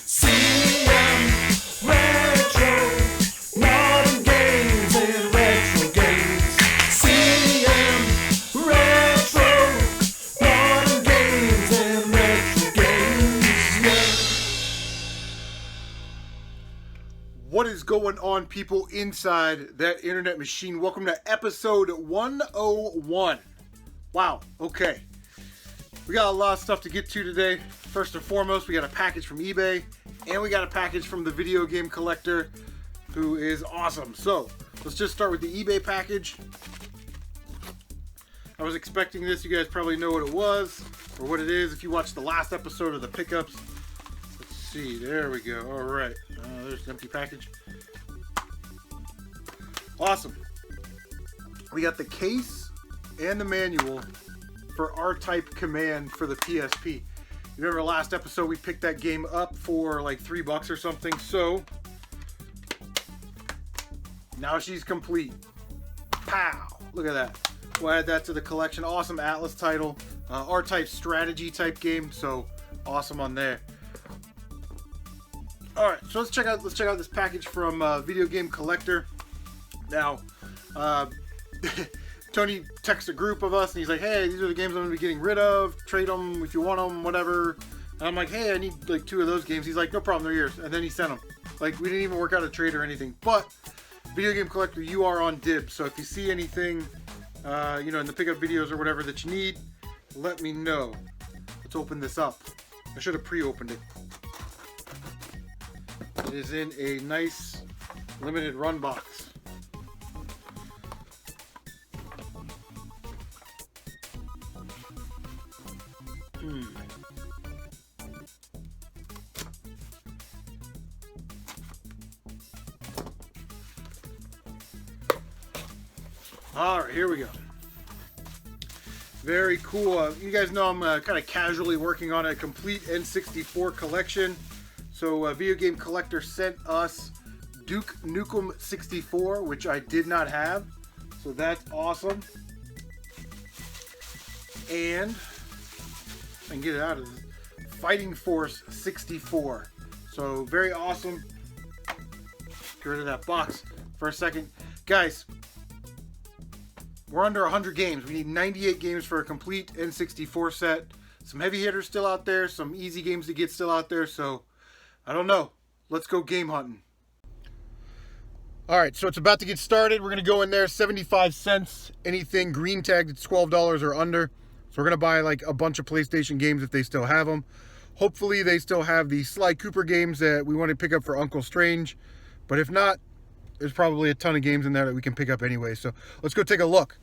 CM Retro, modern games and retro games. CM Retro, modern games and retro games. Yeah. What is going on, people inside that internet machine? Welcome to episode 101. Wow, okay. We got a lot of stuff to get to today. First and foremost, we got a package from eBay, and we got a package from the video game collector, who is awesome. So, let's just start with the eBay package. I was expecting this. You guys probably know what it was, or what it is, if you watched the last episode of the pickups. Let's see, there we go. All right, there's an empty package. Awesome. We got the case and the manual for R-Type Command for the PSP. You remember last episode we picked that game up for like $3 or something, so now she's complete. Pow! Look at that. We'll add that to the collection. Awesome Atlas title. R-Type strategy type game, so awesome on there. Alright, so let's check out this package from Video Game Collector. Now, Tony texts a group of us and he's like, hey, these are the games I'm going to be getting rid of. Trade them if you want them, whatever. And I'm like, hey, I need like 2 of those games. He's like, no problem, they're yours. And then he sent them. Like, we didn't even work out a trade or anything. But, Video Game Collector, you are on dibs. So if you see anything, in the pickup videos or whatever that you need, let me know. Let's open this up. I should have pre-opened it. It is in a nice limited run box. Alright, here we go. Very cool. You guys know I'm kind of casually working on a complete N64 collection. So Video Game Collector sent us Duke Nukem 64, which I did not have. So that's awesome. And I can get it out of this. Fighting Force 64. So very awesome. Get rid of that box for a second. Guys, we're under 100 games. We need 98 games for a complete N64 set. Some heavy hitters still out there. Some easy games to get still out there. So, I don't know. Let's go game hunting. Alright, so it's about to get started. We're going to go in there, 75 cents. Anything green tagged, it's $12 or under. So we're going to buy like a bunch of PlayStation games if they still have them. Hopefully they still have the Sly Cooper games that we want to pick up for Uncle Strange. But if not, there's probably a ton of games in there that we can pick up anyway. So let's go take a look.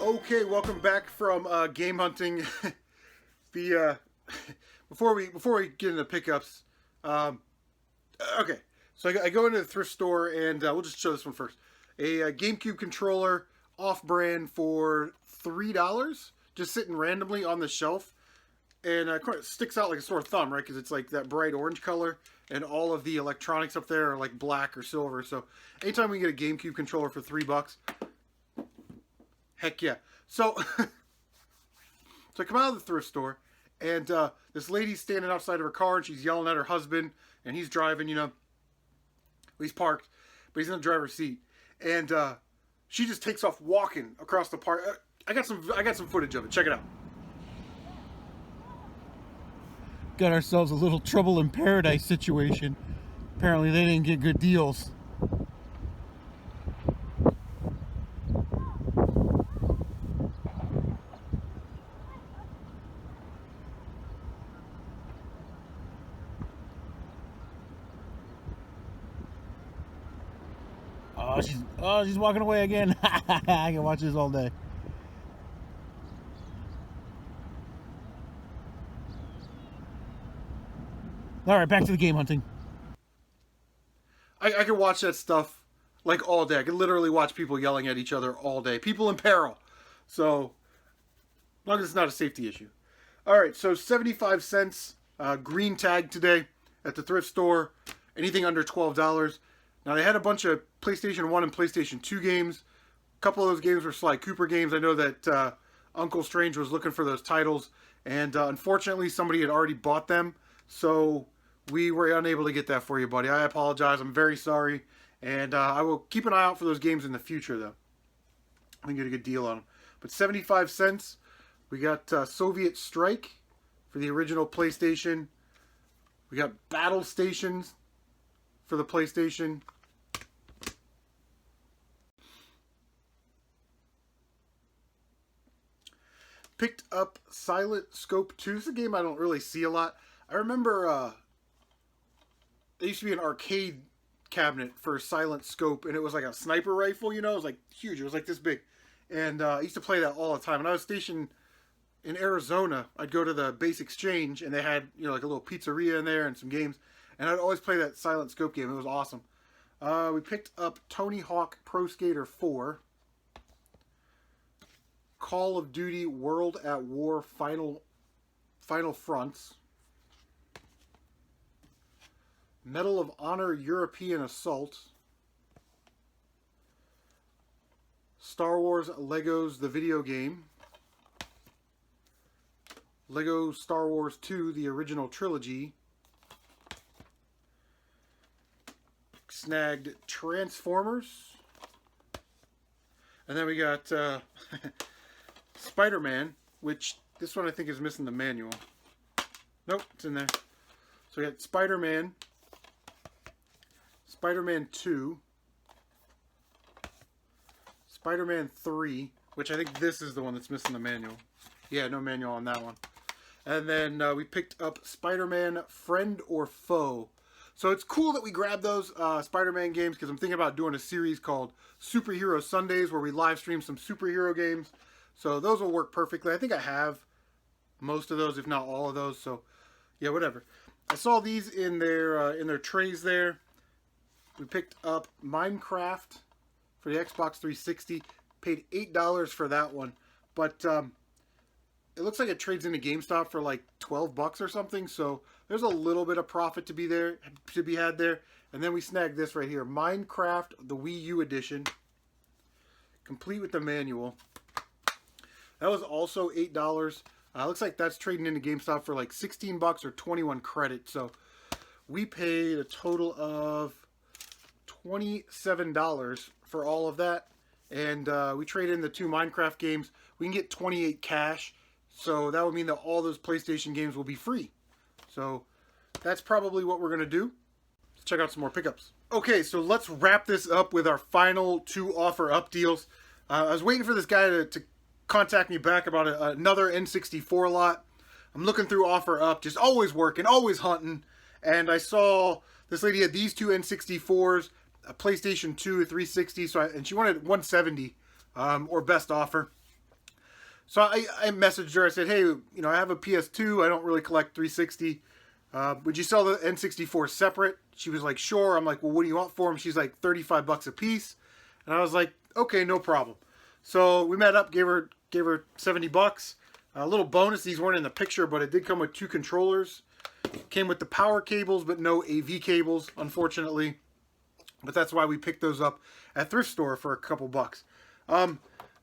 Okay, welcome back from game hunting. the before we get into pickups, okay. So I go into the thrift store and we'll just show this one first. A GameCube controller off-brand for $3, just sitting randomly on the shelf, and it sticks out like a sore thumb, right? Because it's like that bright orange color, and all of the electronics up there are like black or silver. So anytime we get a GameCube controller for $3. Heck yeah. So, so I come out of the thrift store, and this lady's standing outside of her car, and she's yelling at her husband, and he's driving, you know. He's parked, but he's in the driver's seat. And she just takes off walking across the park. I got some footage of it. Check it out. Got ourselves a little trouble in paradise situation. Apparently they didn't get good deals. She's walking away again. I can watch this all day. All right, back to the game hunting. I can watch that stuff like all day. I can literally watch people yelling at each other all day. People in peril. So, as long as it's not a safety issue. All right, so 75 cents green tag today at the thrift store. Anything under $12. Now, they had a bunch of PlayStation 1 and PlayStation 2 games. A couple of those games were Sly Cooper games. I know that Uncle Strange was looking for those titles. And unfortunately, somebody had already bought them. So we were unable to get that for you, buddy. I apologize. I'm very sorry. And I will keep an eye out for those games in the future, though. I can get a good deal on them. But 75 cents. We got Soviet Strike for the original PlayStation. We got Battle Stations for the PlayStation. Picked up Silent Scope 2. It's a game I don't really see a lot. I remember there used to be an arcade cabinet for Silent Scope, and it was like a sniper rifle, you know? It was like huge. It was like this big. And I used to play that all the time. When I was stationed in Arizona, I'd go to the Base Exchange, and they had, you know, like a little pizzeria in there and some games. And I'd always play that Silent Scope game. It was awesome. We picked up Tony Hawk Pro Skater 4. Call of Duty World at War Final Fronts. Medal of Honor European Assault. Star Wars Legos The Video Game. Lego Star Wars 2 The Original Trilogy. Snagged Transformers. And then we got Spider-Man, which this one I think is missing the manual. Nope, it's in there. So we got Spider-Man, Spider-Man 2, Spider-Man 3, which I think this is the one that's missing the manual. Yeah, no manual on that one. And then we picked up Spider-Man Friend or Foe. So it's cool that we grabbed those Spider-Man games, because I'm thinking about doing a series called Superhero Sundays where we live stream some superhero games. So those will work perfectly. I think I have most of those, if not all of those. So yeah, whatever. I saw these in their trays there. We picked up Minecraft for the Xbox 360. Paid $8 for that one, but it looks like it trades into GameStop for like $12 or something. So there's a little bit of profit to be had there. And then we snagged this right here, Minecraft the Wii U edition, complete with the manual. That was also $8. Looks like that's trading into GameStop for like $16 or 21 credit. So we paid a total of $27 for all of that. And we trade in the 2 Minecraft games. We can get 28 cash. So that would mean that all those PlayStation games will be free. So that's probably what we're going to do. Let's check out some more pickups. Okay, so let's wrap this up with our final 2 OfferUP deals. I was waiting for this guy to contact me back about another N64 lot. I'm looking through OfferUP, just always working, always hunting. And I saw this lady had these 2 N64s, a PlayStation 2, a 360, and she wanted 170 or best offer. So I messaged her. I said, hey, you know, I have a PS2. I don't really collect 360. Would you sell the N64 separate? She was like, sure. I'm like, well, what do you want for them? She's like, 35 bucks a piece. And I was like, okay, no problem. So we met up, gave her 70 bucks. A little bonus, these weren't in the picture, but it did come with 2 controllers. Came with the power cables, but no AV cables, unfortunately. But that's why we picked those up at Thrift Store for a couple bucks.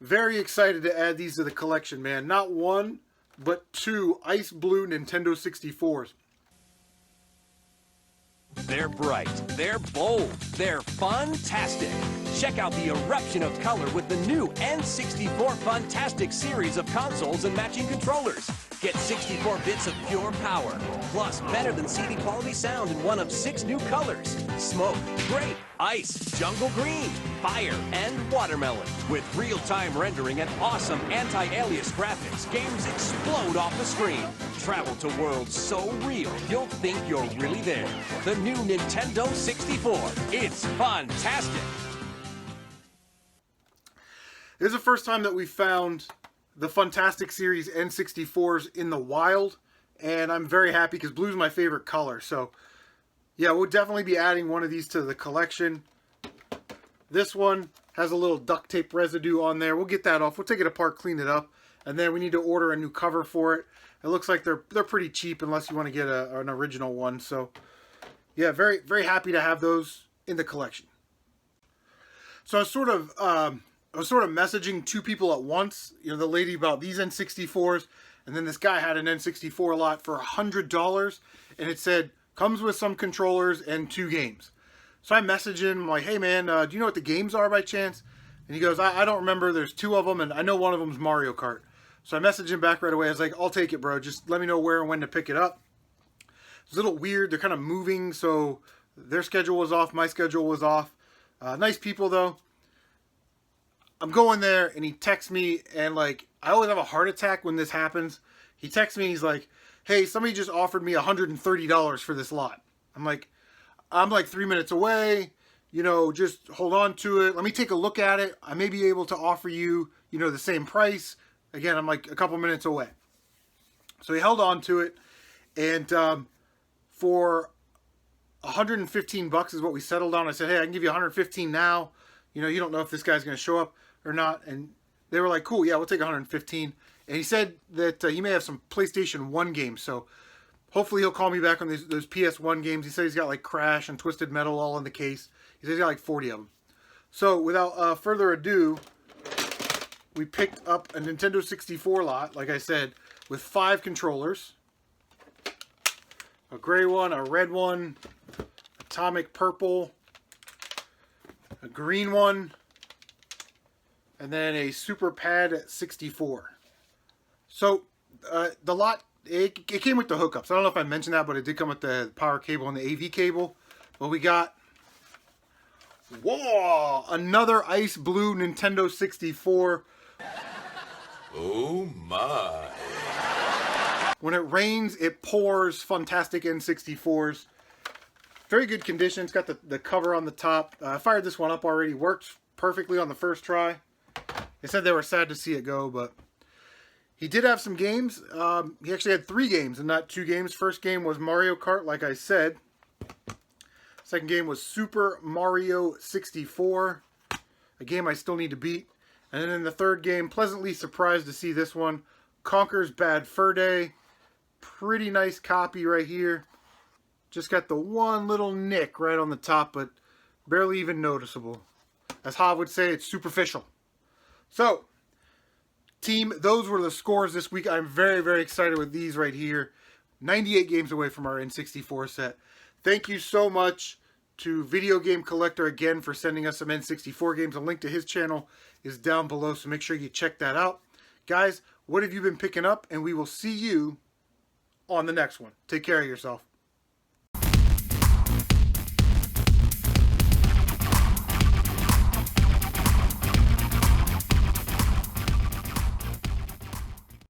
Very excited to add these to the collection, man. Not 1, but 2 ice blue Nintendo 64s. They're bright, they're bold, they're Funtastic. Check out the eruption of color with the new N64 Funtastic series of consoles and matching controllers. Get 64 bits of pure power, plus better than CD quality sound in one of 6 new colors: smoke, grape, ice, jungle green, fire, and watermelon. With real-time rendering and awesome anti-alias graphics, games explode off the screen. Travel to worlds so real, you'll think you're really there. The new Nintendo 64. It's Funtastic. This is the first time that we found the Funtastic series N64s in the wild, and I'm very happy because blue's my favorite color. So yeah, we'll definitely be adding one of these to the collection. This one has a little duct tape residue on there. We'll get that off. We'll take it apart, clean it up, and then we need to order a new cover for it. It looks like they're pretty cheap unless you want to get an original one. So yeah, very, very happy to have those in the collection. So I was sort of messaging 2 people at once. You know, the lady about these N64s, and then this guy had an N64 lot for $100, and it said comes with some controllers and 2 games. So I messaged him, I'm like, hey man, do you know what the games are by chance? And he goes, I don't remember. There's 2 of them, and I know one of them's Mario Kart. So I messaged him back right away. I was like, I'll take it, bro. Just let me know where and when to pick it up. It's a little weird. They're kind of moving, so their schedule was off. My schedule was off. Nice people, though. I'm going there, and he texts me, and like, I always have a heart attack when this happens. He texts me, he's like, hey, somebody just offered me $130 for this lot. I'm like 3 minutes away. You know, just hold on to it. Let me take a look at it. I may be able to offer you, you know, the same price. Again, I'm like a couple minutes away. So he held on to it, and for 115 bucks is what we settled on. I said, hey, I can give you 115 now. You know, you don't know if this guy's going to show up or not. And they were like, cool, yeah, we'll take 115. And he said that he may have some PlayStation 1 games. So hopefully he'll call me back on those PS1 games. He said he's got like Crash and Twisted Metal all in the case. He said he's got like 40 of them. So without further ado, we picked up a Nintendo 64 lot, like I said, with 5 controllers. A gray one, a red one, atomic purple, a green one, and then a Super Pad 64. So the lot, it came with the hookups. I don't know if I mentioned that, but it did come with the power cable and the AV cable. But we got, whoa, another ice blue Nintendo 64. Oh my. When it rains, it pours. Funtastic N64s. Very good condition. It's got the cover on the top. I fired this one up already. Worked perfectly on the first try. They said they were sad to see it go, but he did have some games. He actually had 3 games and not 2 games. First game was Mario Kart, like I said. Second game was Super Mario 64, a game I still need to beat. And then in the third game, pleasantly surprised to see this one, Conker's Bad Fur Day. Pretty nice copy right here. Just got the one little nick right on the top, but barely even noticeable. As Hav would say, it's superficial. So, team, those were the scores this week. I'm very, very excited with these right here. 98 games away from our N64 set. Thank you so much to Video Game Collector again for sending us some N64 games. A link to his channel is down below, so make sure you check that out. Guys, what have you been picking up? And we will see you on the next one. Take care of yourself.